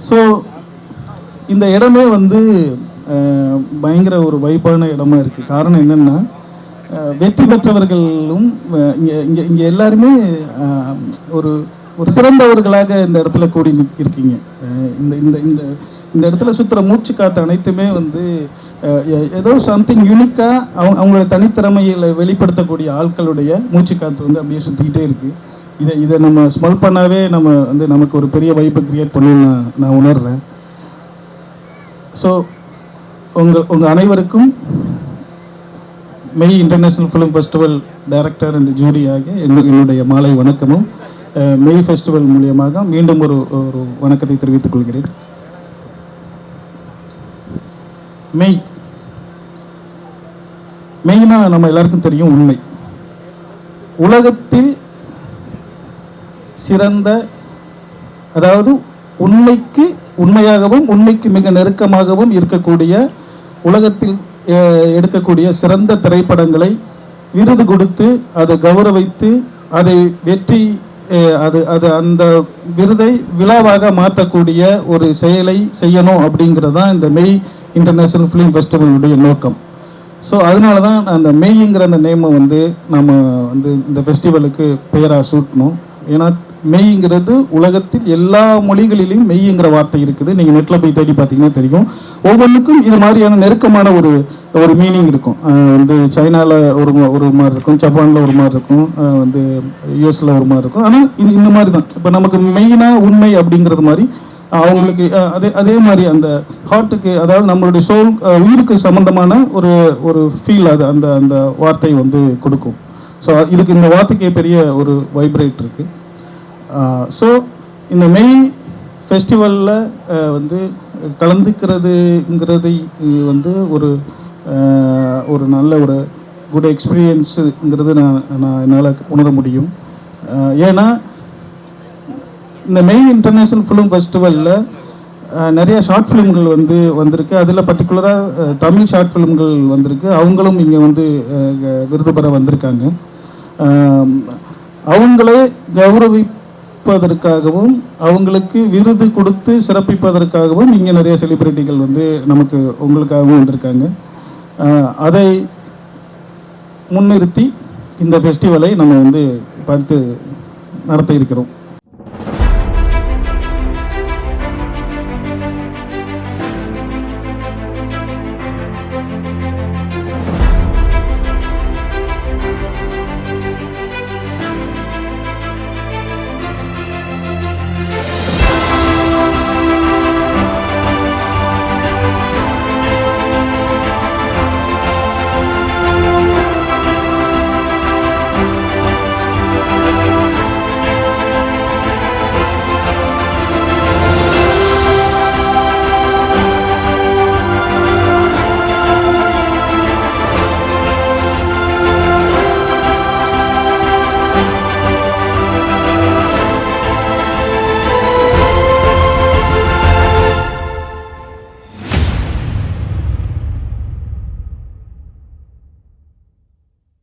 So இந்த இடமே வந்து பயங்கர ஒரு வைப்பான இடமா இருக்குது. காரணம் என்னென்னா, வெற்றி பெற்றவர்களும் இங்கே இங்கே இங்கே எல்லாருமே ஒரு ஒரு சிறந்தவர்களாக இந்த இடத்துல கூடி இருக்கீங்க. இந்த இந்த இந்த இந்த இடத்துல சுற்றுற மூச்சு காற்று அனைத்துமே வந்து ஏதோ சம்திங் யூனிக்காக அவங்களோட தனித்திறமையில் வெளிப்படுத்தக்கூடிய ஆட்களுடைய மூச்சு காற்று வந்து அப்படியே சுற்றிக்கிட்டே இருக்குது. இதை நம்ம ஸ்மெல் பண்ணாவே நம்ம வந்து நமக்கு ஒரு பெரிய வைப்பை கிரியேட் பண்ணணும்னு நான் உணர்றேன். ஸோ உங்கள் அனைவருக்கும் மெய் international film festival director and jury ஆகிய என்னுடைய மாலை வணக்கமும் மெய் ஃபெஸ்டிவல் மூலியமாக மீண்டும் ஒரு வணக்கத்தை தெரிவித்துக் கொள்கிறேன். மெய்னா நம்ம எல்லாருக்கும் தெரியும், உண்மை. உலகத்தில் சிறந்த, அதாவது உண்மைக்கு உண்மையாகவும் உண்மைக்கு மிக நெருக்கமாகவும் இருக்கக்கூடிய, உலகத்தில் எடுக்கக்கூடிய சிறந்த திரைப்படங்களை விருது கொடுத்து அதை கௌரவித்து அதை வெற்றி அது அந்த விருதை விழாவாக மாற்றக்கூடிய ஒரு செயலை செய்யணும் அப்படிங்கிறது தான் இந்த மெய் இன்டர்நேஷ்னல் ஃபிலிம் ஃபெஸ்டிவலுடைய நோக்கம். ஸோ அதனால தான் அந்த மெய்ங்கிற அந்த நேமை வந்து நம்ம வந்து இந்த ஃபெஸ்டிவலுக்கு பெயராக சூட்டணும். ஏன்னா மெய்ங்கிறது உலகத்தில் எல்லா மொழிகளிலும் மெய்ங்கிற வார்த்தை இருக்குது. நீங்கள் நெட்டில் போய் தேடி பார்த்தீங்கன்னா தெரியும். ஒவ்வொன்றுக்கும் இது மாதிரியான நெருக்கமான ஒரு ஒரு மீனிங் இருக்கும். வந்து சைனாவில் ஒரு மாதிரி இருக்கும், ஜப்பானில் ஒரு மாதிரி இருக்கும், வந்து யூஎஸில் ஒரு மாதிரி இருக்கும். ஆனால் இந்த மாதிரி தான் இப்போ நமக்கு மெயினாக உண்மை அப்படிங்கிறது மாதிரி அவங்களுக்கு அதே மாதிரி அந்த ஹார்ட்டுக்கு, அதாவது நம்மளுடைய சோல் உயிருக்கு சம்பந்தமான ஒரு ஃபீல் அது அந்த அந்த வார்த்தை வந்து கொடுக்கும். ஸோ இதுக்கு இந்த வார்த்தைக்கே பெரிய ஒரு வைப்ரேட் இருக்குது. ஸோ இந்த மெய் ஃபெஸ்டிவலில் வந்து கலந்துக்கிறதுங்கிறது வந்து ஒரு நல்ல ஒரு குட் எக்ஸ்பீரியன்ஸுங்கிறது நான் என்னால் உணர முடியும். ஏன்னா இந்த மெய் இன்டர்நேஷ்னல் ஃபிலிம் ஃபெஸ்டிவலில் நிறைய ஷார்ட் ஃபிலிம்கள் வந்து வந்திருக்கு. அதில் பர்டிகுலராக தமிழ் ஷார்ட் ஃபிலிம்கள் வந்திருக்கு. அவங்களும் இங்கே வந்து விருது பெற வந்திருக்காங்க. அவங்களே கௌரவிப்பதற்காகவும் அவங்களுக்கு விருது கொடுத்து சிறப்பிப்பதற்காகவும் இங்கே நிறைய செலிபிரிட்டிகள் வந்து உங்களுக்காகவும் வந்திருக்காங்க. அதை முன்னிறுத்தி இந்த ஃபெஸ்டிவலை நம்ம வந்து பார்த்து நடத்த இருக்கிறோம்.